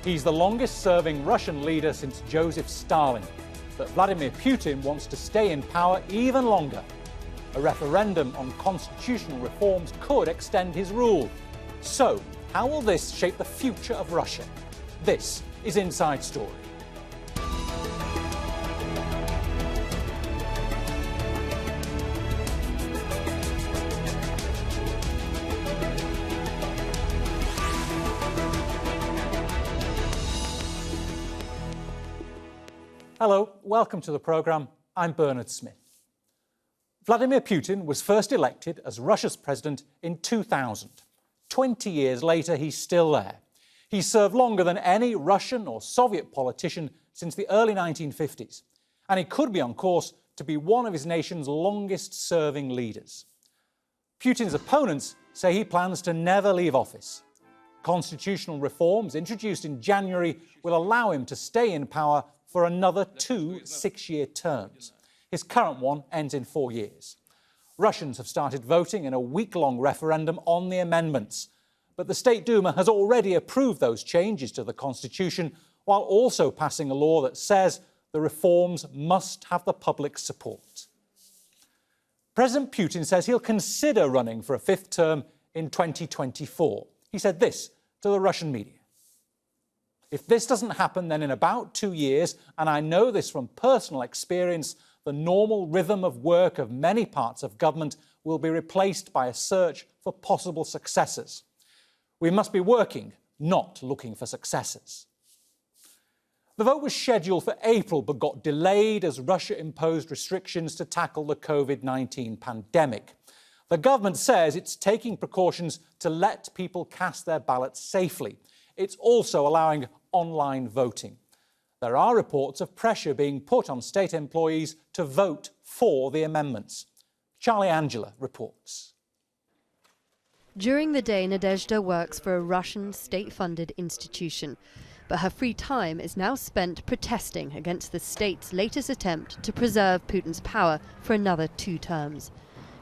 He's the longest-serving Russian leader since Joseph Stalin. But Vladimir Putin wants to stay in power even longer. A referendum on constitutional reforms could extend his rule. So, how will this shape the future of Russia? This is Inside Story. Hello, welcome to the programme. I'm Bernard Smith. Vladimir Putin was first elected as Russia's president in 2000. 20 years later, he's still there. He served longer than any Russian or Soviet politician since the early 1950s. And he could be on course to be one of his nation's longest-serving leaders. Putin's opponents say he plans to never leave office. Constitutional reforms introduced in January will allow him to stay in power for another 2 6-year terms. His current one ends in 4 years. Russians have started voting in a week-long referendum on the amendments. But the State Duma has already approved those changes to the Constitution, while also passing a law that says the reforms must have the public support. President Putin says he'll consider running for a 5th term in 2024. He said this to the Russian media. If this doesn't happen, then in about 2 years, and I know this from personal experience, the normal rhythm of work of many parts of government will be replaced by a search for possible successors. We must be working, not looking for successors. The vote was scheduled for April, but got delayed as Russia imposed restrictions to tackle the COVID-19 pandemic. The government says it's taking precautions to let people cast their ballots safely. It's also allowing online voting. There are reports of pressure being put on state employees to vote for the amendments. Charlie Angela reports. During the day, Nadezhda works for a Russian state-funded institution, but her free time is now spent protesting against the state's latest attempt to preserve Putin's power for another 2 terms.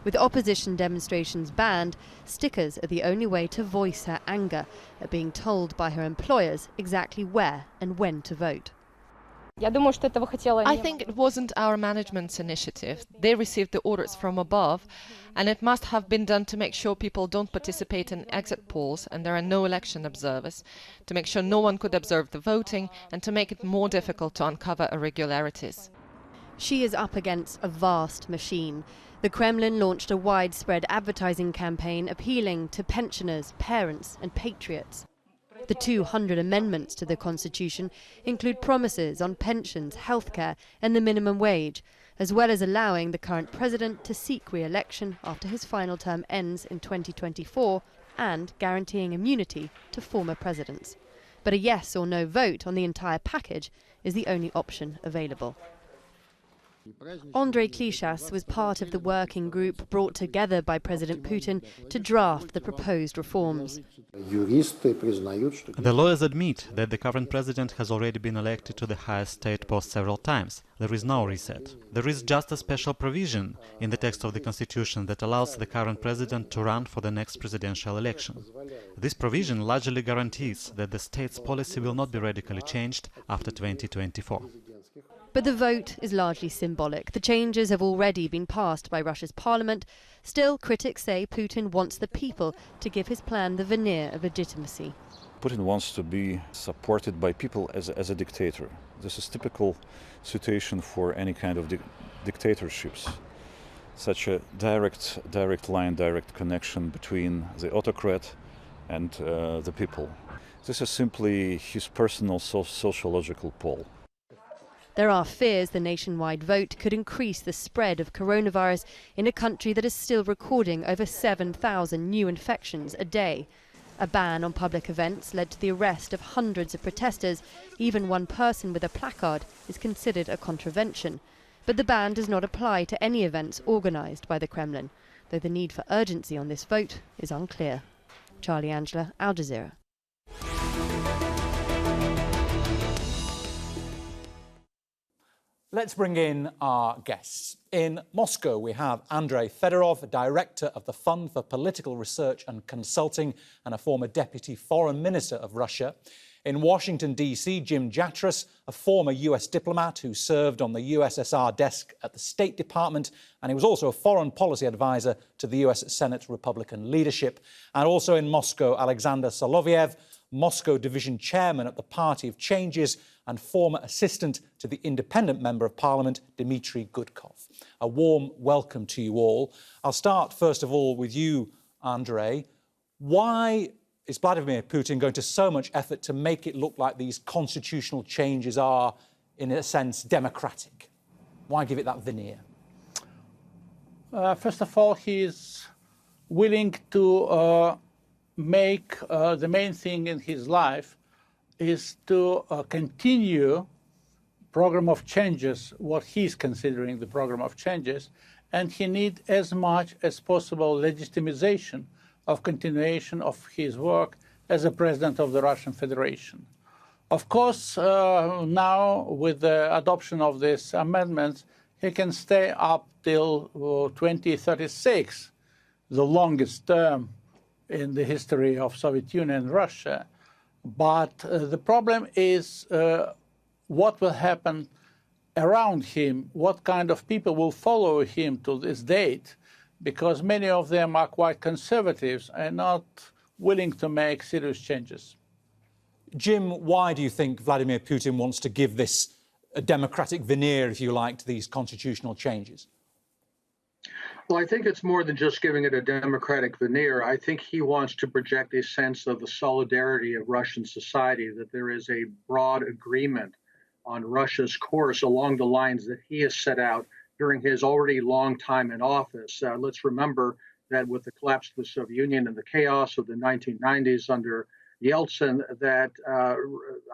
With opposition demonstrations banned, stickers are the only way to voice her anger at being told by her employers exactly where and when to vote. I think it wasn't our management's initiative. They received the orders from above, and it must have been done to make sure people don't participate in exit polls and there are no election observers, to make sure no one could observe the voting, and to make it more difficult to uncover irregularities. She is up against a vast machine. The Kremlin launched a widespread advertising campaign appealing to pensioners, parents and patriots. The 200 amendments to the Constitution include promises on pensions, healthcare and the minimum wage, as well as allowing the current president to seek re-election after his final term ends in 2024 and guaranteeing immunity to former presidents. But a yes or no vote on the entire package is the only option available. Andrei was part of the working group brought together by President Putin to draft the proposed reforms. The lawyers admit that the current president has already been elected to the highest state post several times. There is no reset. There is just a special provision in the text of the Constitution that allows the current president to run for the next presidential election. This provision largely guarantees that the state's policy will not be radically changed after 2024. But the vote is largely symbolic. The changes have already been passed by Russia's parliament. Still, critics say Putin wants the people to give his plan the veneer of legitimacy. Putin wants to be supported by people as a dictator. This is typical situation for any kind of dictatorships. Such a direct line, direct connection between the autocrat and the people. This is simply his personal sociological pole. There are fears the nationwide vote could increase the spread of coronavirus in a country that is still recording over 7,000 new infections a day. A ban on public events led to the arrest of hundreds of protesters. Even one person with a placard is considered a contravention. But the ban does not apply to any events organised by the Kremlin, though the need for urgency on this vote is unclear. Charlie Angela, Al Jazeera. Let's bring in our guests. In Moscow, we have Andrei Fedorov, Director of the Fund for Political Research and Consulting and a former Deputy Foreign Minister of Russia. In Washington, D.C., Jim Jatras, a former US diplomat who served on the USSR desk at the State Department, and he was also a foreign policy advisor to the US Senate Republican leadership. And also in Moscow, Alexander Solovyev, Moscow division chairman at the Party of Changes and former assistant to the independent member of parliament, Dmitry Gudkov. A warm welcome to you all. I'll start first of all with you, Andrei. Why is Vladimir Putin going to so much effort to make it look like these constitutional changes are, in a sense, democratic? Why give it that veneer? First of all, he is willing to make the main thing in his life is to continue program of changes, what he's considering the program of changes, and he needs as much as possible legitimization of continuation of his work as a president of the Russian Federation. Of course, now with the adoption of these amendments, he can stay up till 2036, the longest term in the history of Soviet Union and Russia. But the problem is what will happen around him, what kind of people will follow him to this date, because many of them are quite conservatives and not willing to make serious changes. Jim, why do you think Vladimir Putin wants to give this a democratic veneer, if you like, to these constitutional changes? Well, I think it's more than just giving it a democratic veneer. I think he wants to project a sense of the solidarity of Russian society, that there is a broad agreement on Russia's course along the lines that he has set out during his already long time in office. Let's remember that with the collapse of the Soviet Union and the chaos of the 1990s under Yeltsin, that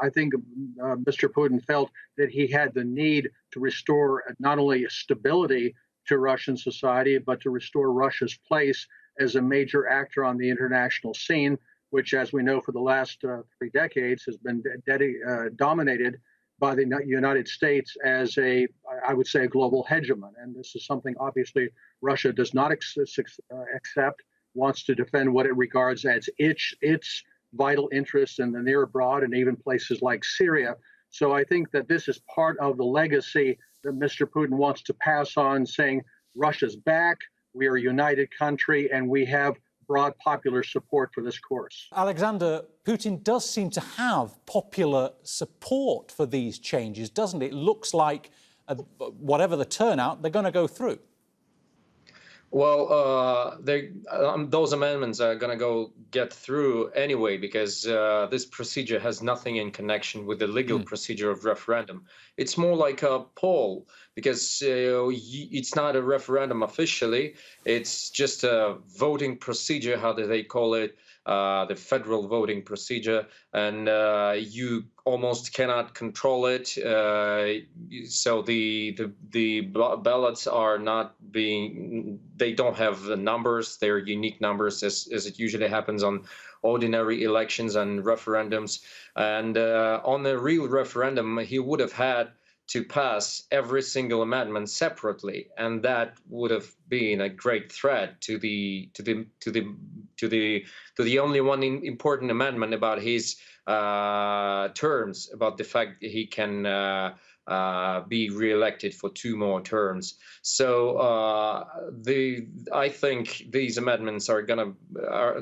I think Mr. Putin felt that he had the need to restore not only stability to Russian society, but to restore Russia's place as a major actor on the international scene, which, as we know, for the last 3 decades has been dominated by the United States as I would say, a global hegemon. And this is something, obviously, Russia does not accept, wants to defend what it regards as its vital interests in the near abroad and even places like Syria. So I think that this is part of the legacy that Mr. Putin wants to pass on, saying Russia's back, we are a united country, and we have broad popular support for this course. Alexander, Putin does seem to have popular support for these changes, doesn't it? It looks like, whatever the turnout, they're going to go through. Well, those amendments are going to get through anyway, because this procedure has nothing in connection with the legal procedure of referendum. It's more like a poll, because it's not a referendum officially. It's just a voting procedure, how do they call it? The federal voting procedure, and you almost cannot control it. So the ballots are not being, they don't have the numbers, they're unique numbers, as it usually happens on ordinary elections and referendums. And on the real referendum, he would have had to pass every single amendment separately, and that would have been a great threat to the only one important amendment about his terms, about the fact that he can be re-elected for 2 more terms. So I think these amendments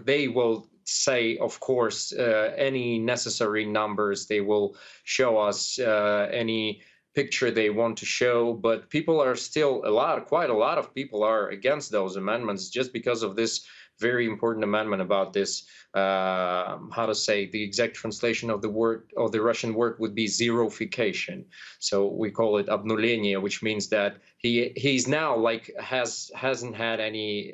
they will say, of course, any necessary numbers. They will show us any picture they want to show, but people are still quite a lot of people are against those amendments just because of this very important amendment about this, how to say, the exact translation of the word, of the Russian word would be zerofication. So we call it obnulение, which means that he's now hasn't had any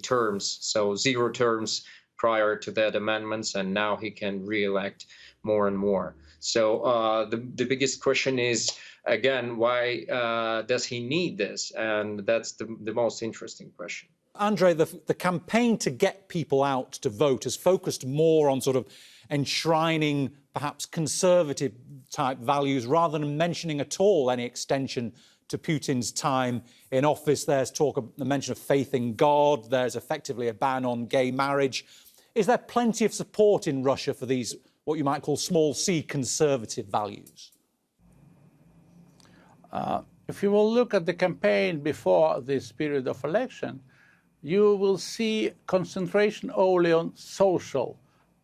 terms, so 0 terms prior to that amendments, and now he can re-elect more and more. So the biggest question is, again, why does he need this? And that's the most interesting question. Andrei, the campaign to get people out to vote has focused more on sort of enshrining perhaps conservative type values rather than mentioning at all any extension to Putin's time in office. There's the mention of faith in God. There's effectively a ban on gay marriage. Is there plenty of support in Russia for these, what you might call small c conservative values? If you will look at the campaign before this period of election, you will see concentration only on social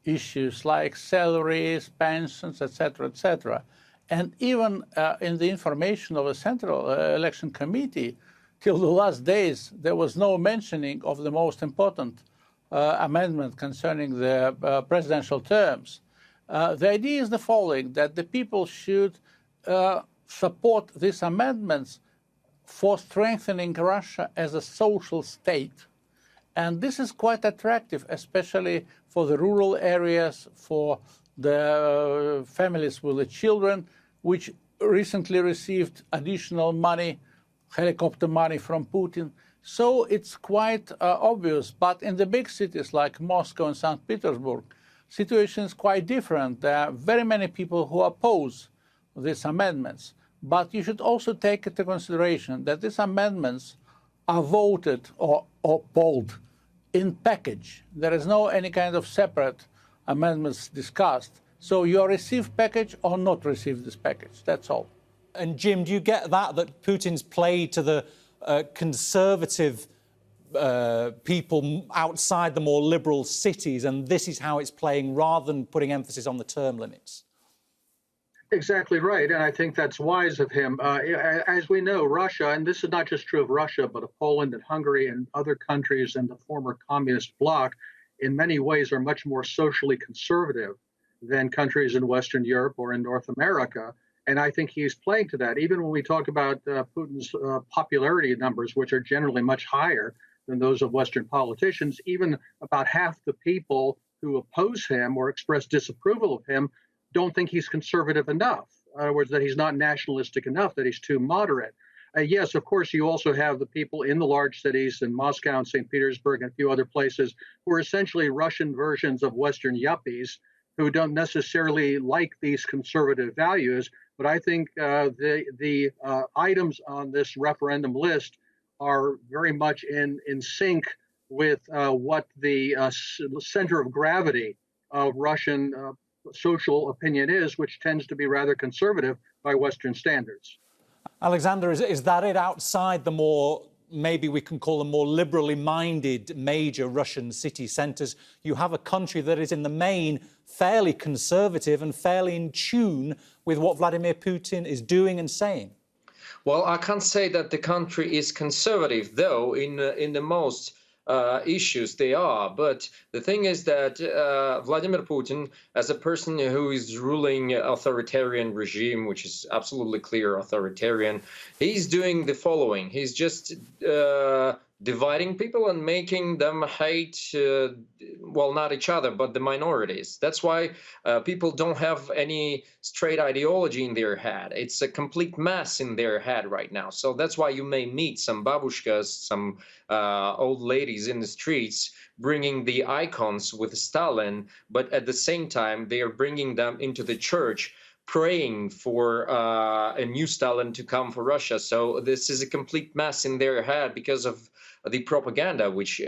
issues like salaries, pensions, etc., etc. And even in the information of the Central Election Committee, till the last days, there was no mentioning of the most important amendment concerning the presidential terms. The idea is the following, that the people should support these amendments for strengthening Russia as a social state. And this is quite attractive, especially for the rural areas, for the families with the children, which recently received additional money, helicopter money from Putin. So it's quite obvious. But in the big cities like Moscow and St. Petersburg, situation is quite different. There are very many people who oppose these amendments. But you should also take into consideration that these amendments are voted or polled in package. There is no any kind of separate amendments discussed. So you receive package or not receive this package. That's all. And Jim, do you get that Putin's played to the conservative people outside the more liberal cities, and this is how it's playing rather than putting emphasis on the term limits? Exactly right, and I think that's wise of him. As we know, Russia, and this is not just true of Russia, but of Poland and Hungary and other countries in the former communist bloc, in many ways are much more socially conservative than countries in Western Europe or in North America. And I think he's playing to that. Even when we talk about Putin's popularity numbers, which are generally much higher than those of Western politicians, even about half the people who oppose him or express disapproval of him don't think he's conservative enough. In other words, that he's not nationalistic enough, that he's too moderate. Yes, of course, you also have the people in the large cities in Moscow and St. Petersburg and a few other places who are essentially Russian versions of Western yuppies who don't necessarily like these conservative values. But I think the items on this referendum list are very much in sync with what the center of gravity of Russian social opinion is, which tends to be rather conservative by Western standards. Alexander, is that it outside the more, maybe we can call them more liberally minded major Russian city centres? You have a country that is in the main fairly conservative and fairly in tune with what Vladimir Putin is doing and saying. Well, I can't say that the country is conservative, though, in the most issues they are. But the thing is that Vladimir Putin, as a person who is ruling authoritarian regime, which is absolutely clear authoritarian, he's doing the following. He's just dividing people and making them hate, well, not each other, but the minorities. That's why people don't have any straight ideology in their head. It's a complete mess in their head right now. So that's why you may meet some babushkas, some old ladies in the streets bringing the icons with Stalin, but at the same time, they are bringing them into the church, praying for a new Stalin to come for Russia. So this is a complete mess in their head because of the propaganda, which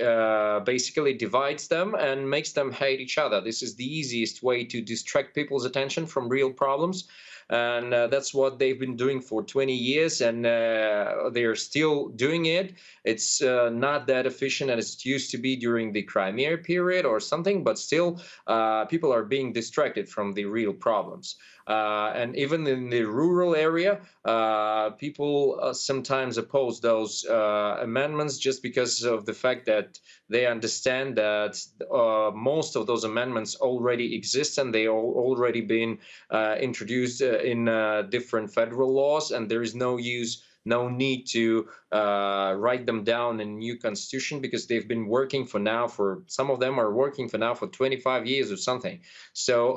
basically divides them and makes them hate each other. This is the easiest way to distract people's attention from real problems. And that's what they've been doing for 20 years, and they're still doing it. It's not that efficient as it used to be during the Crimea period or something, but still people are being distracted from the real problems. And even in the rural area, people sometimes oppose those amendments just because of the fact that they understand that most of those amendments already exist and they are already been introduced in different federal laws, and there is no need to write them down in a new constitution because they've been working for some of them are working for 25 years or something. So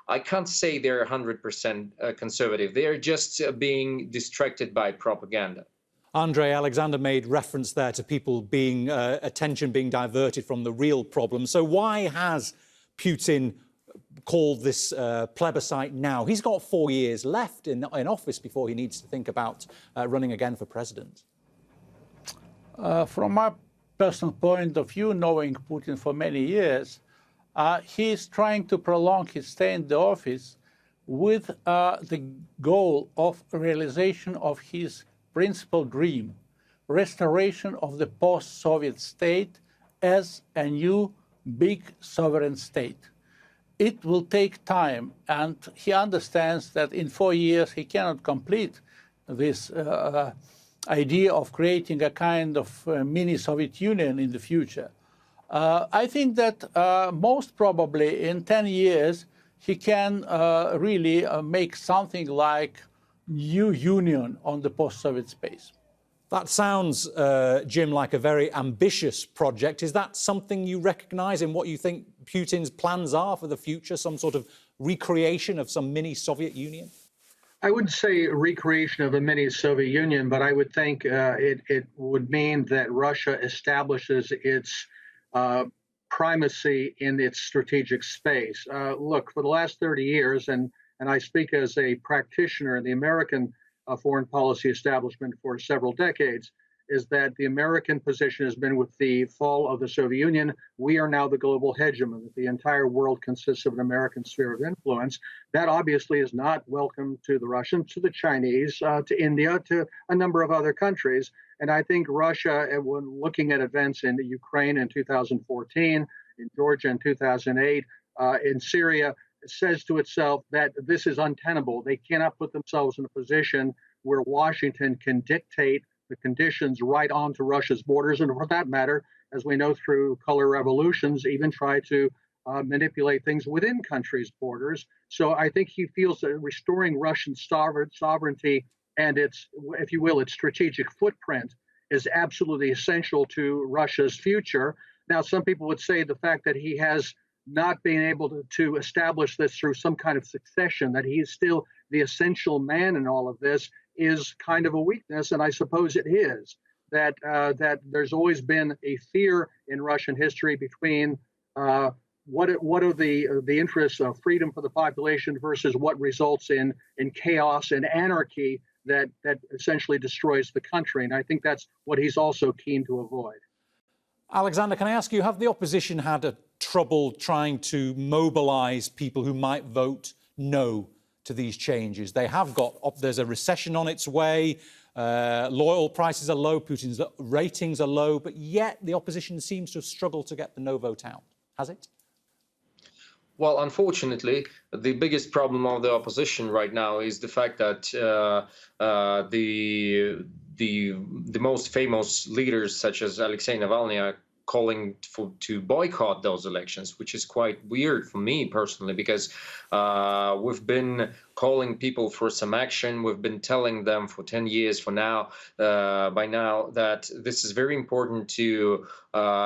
I can't say they're 100% conservative. They're just being distracted by propaganda. Andrei, Alexander made reference there to people being, attention being diverted from the real problem. So why has Putin called this plebiscite now? He's got 4 years left in office before he needs to think about running again for president. From my personal point of view, knowing Putin for many years, he is trying to prolong his stay in the office with the goal of realization of his principal dream, restoration of the post-Soviet state as a new big sovereign state. It will take time, and he understands that in 4 years he cannot complete this idea of creating a kind of mini Soviet Union in the future. I think that most probably in 10 years he can really make something like new union on the post-Soviet space. That sounds, Jim, like a very ambitious project. Is that something you recognise in what you think Putin's plans are for the future, some sort of recreation of some mini-Soviet Union? I wouldn't say recreation of a mini Soviet Union, but I would think it would mean that Russia establishes its primacy in its strategic space. Look, for the last 30 years, and I speak as a practitioner in the American foreign policy establishment for several decades, is that the American position has been with the fall of the Soviet Union, we are now the global hegemon, that the entire world consists of an American sphere of influence. That obviously is not welcome to the Russians, to the Chinese, to India, to a number of other countries. And I think Russia, when looking at events in Ukraine in 2014, in Georgia in 2008, in Syria, says to itself that this is untenable. They cannot put themselves in a position where Washington can dictate the conditions right onto Russia's borders, and for that matter, as we know through color revolutions, even try to manipulate things within countries' borders. So I think he feels that restoring Russian sovereignty and its, if you will, its strategic footprint is absolutely essential to Russia's future. Now, some people would say the fact that he has not being able to establish this through some kind of succession, that he is still the essential man in all of this, is kind of a weakness, and I suppose it is. That there's always been a fear in Russian history between what are the interests of freedom for the population versus what results in chaos and anarchy that essentially destroys the country, and I think that's what he's also keen to avoid. Alexander, can I ask you, have the opposition had a trouble trying to mobilise people who might vote no to these changes? They have there's a recession on its way, oil prices are low, Putin's ratings are low, but yet the opposition seems to have struggled to get the no vote out. Has it? Well, unfortunately, the biggest problem of the opposition right now is the fact that the most famous leaders, such as Alexei Navalny, are calling to boycott those elections, which is quite weird for me personally, because we've been calling people for some action. We've been telling them for 10 years by now that this is very important to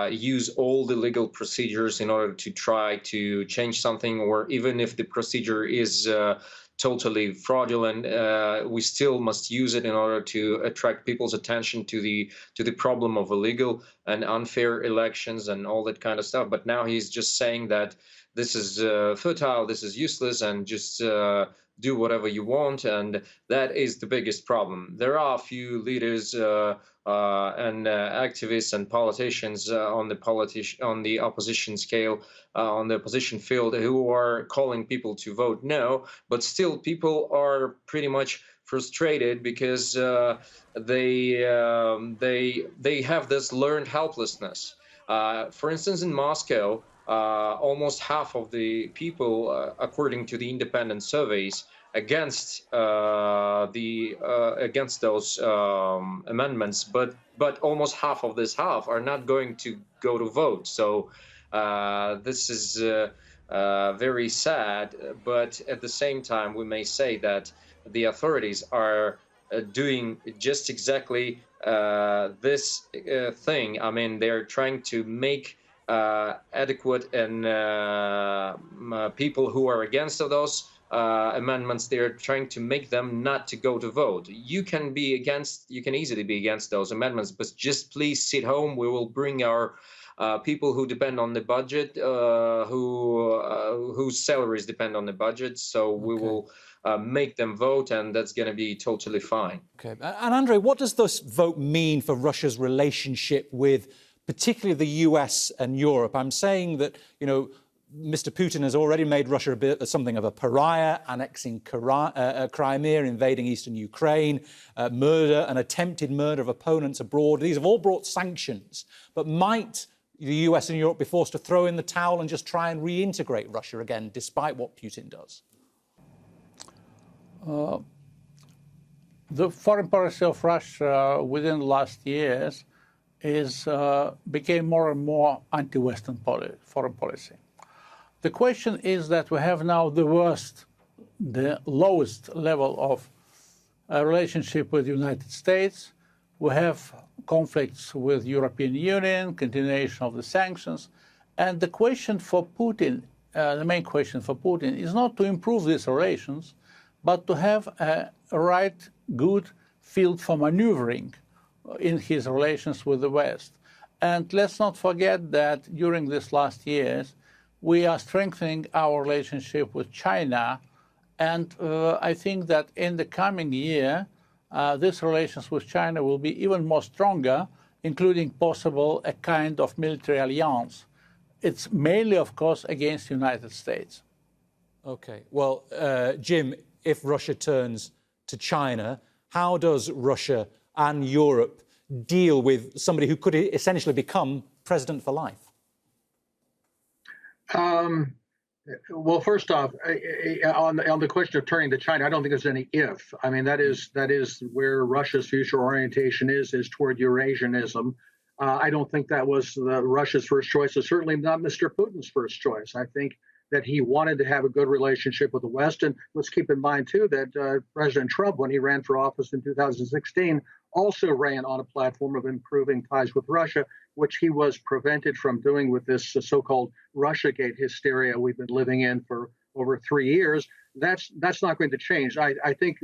use all the legal procedures in order to try to change something, or even if the procedure is totally fraudulent, we still must use it in order to attract people's attention to the problem of illegal and unfair elections and all that kind of stuff. But now he's just saying that this is futile, this is useless, and just do whatever you want, and that is the biggest problem. There are a few leaders and activists and politicians on the opposition scale, on the opposition field, who are calling people to vote no, but still people are pretty much frustrated because they have this learned helplessness. For instance, in Moscow, almost half of the people, according to the independent surveys, against those amendments, but almost half of this half are not going to go to vote. So this is very sad. But at the same time, we may say that the authorities are doing just exactly this thing. I mean, they're trying to make adequate and people who are against those amendments, they're trying to make them not to go to vote. You can easily be against those amendments, but just please sit home. We will bring our people who depend on the budget, whose salaries depend on the budget, so we will make them vote, and that's going to be totally fine. Okay. And Andrei, what does this vote mean for Russia's relationship with particularly the US and Europe? I'm saying that, Mr. Putin has already made Russia something of a pariah, annexing Crimea, invading eastern Ukraine, murder and attempted murder of opponents abroad. These have all brought sanctions. But might the US and Europe be forced to throw in the towel and just try and reintegrate Russia again, despite what Putin does? The foreign policy of Russia within the last years became more and more anti-Western foreign policy. The question is that we have now the lowest level of relationship with the United States. We have conflicts with European Union, continuation of the sanctions. And the question for Putin, the main question for Putin, is not to improve these relations, but to have a right, good field for maneuvering in his relations with the West. And let's not forget that during these last years, we are strengthening our relationship with China. And I think that in the coming year, these relations with China will be even more stronger, including possible a kind of military alliance. It's mainly, of course, against the United States. OK. Well, Jim, if Russia turns to China, how does Russia and Europe deal with somebody who could essentially become president for life? Well, first off, on the question of turning to China, I don't think there's any if. I mean, that is where Russia's future orientation is toward Eurasianism. I don't think that was Russia's first choice. It's certainly not Mr. Putin's first choice. I think that he wanted to have a good relationship with the West. And let's keep in mind, too, that President Trump, when he ran for office in 2016, also ran on a platform of improving ties with Russia, which he was prevented from doing with this so-called Russiagate hysteria we've been living in for over 3 years. That's not going to change. I think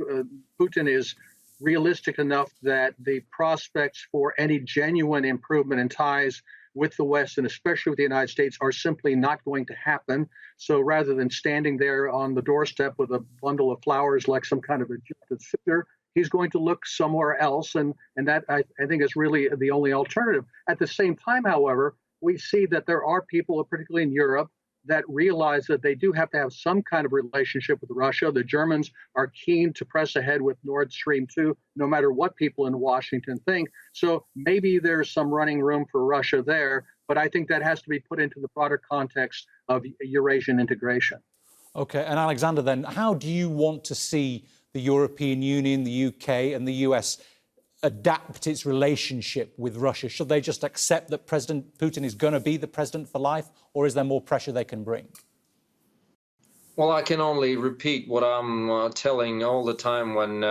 Putin is realistic enough that the prospects for any genuine improvement in ties with the West, and especially with the United States, are simply not going to happen. So rather than standing there on the doorstep with a bundle of flowers like some kind of a jilted suitor, he's going to look somewhere else. And that, I think, is really the only alternative. At the same time, however, we see that there are people, particularly in Europe, that realize that they do have to have some kind of relationship with Russia. The Germans are keen to press ahead with Nord Stream 2, no matter what people in Washington think. So maybe there's some running room for Russia there, but I think that has to be put into the broader context of Eurasian integration. OK, and Alexander, then, how do you want to see the European Union, the UK and the US adapt its relationship with Russia? Should they just accept that President Putin is going to be the president for life, or is there more pressure they can bring? Well, I can only repeat what I'm telling all the time when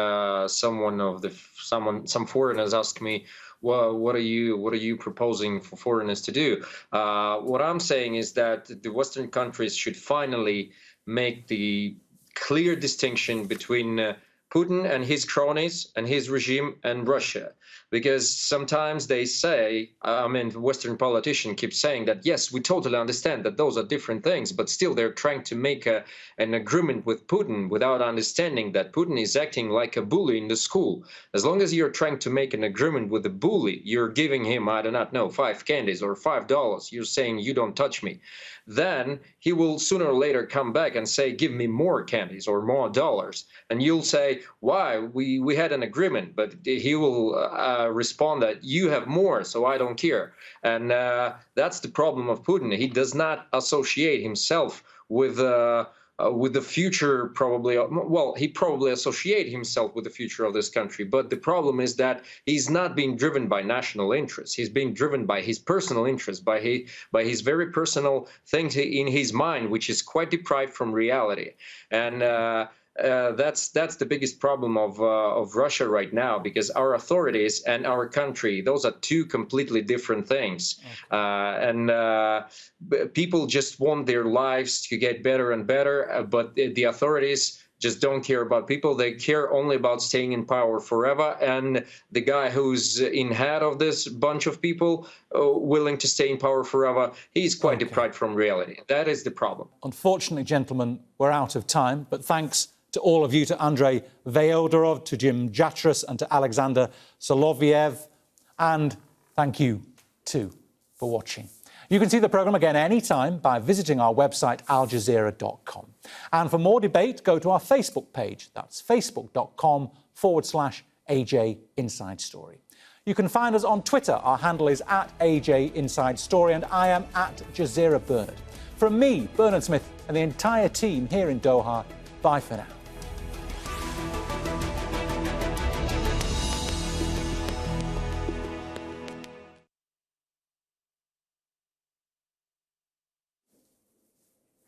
some foreigners ask me, well, what are you proposing for foreigners to do? What I'm saying is that the Western countries should finally make the clear distinction between Putin and his cronies and his regime and Russia. Because sometimes they say, Western politicians keep saying that, yes, we totally understand that those are different things, but still they're trying to make an agreement with Putin without understanding that Putin is acting like a bully in the school. As long as you're trying to make an agreement with the bully, you're giving him, I do not know, 5 candies or $5. You're saying, you don't touch me. Then he will sooner or later come back and say, give me more candies or more dollars. And you'll say, why? We had an agreement. But he will respond that you have more, so I don't care. And that's the problem of Putin. He does not associate himself with the future, probably. Well, he probably associates himself with the future of this country. But the problem is that he's not being driven by national interests. He's being driven by his personal interests, by his very personal things in his mind, which is quite deprived from reality. And that's the biggest problem of Russia right now, because our authorities and our country, those are two completely different things. Okay. People just want their lives to get better and better, but the authorities just don't care about people. They care only about staying in power forever. And the guy who's in head of this bunch of people willing to stay in power forever, he's quite deprived from reality. That is the problem. Unfortunately, gentlemen, we're out of time, but thanks to all of you, to Andrei Fedorov, to Jim Jatras and to Alexander Soloviev. And thank you, too, for watching. You can see the programme again anytime by visiting our website aljazeera.com. And for more debate, go to our Facebook page. That's facebook.com/AJ Inside Story. You can find us on Twitter. Our handle is @AJ Inside Story, and I am @Jazeera Bernard. From me, Bernard Smith, and the entire team here in Doha, bye for now.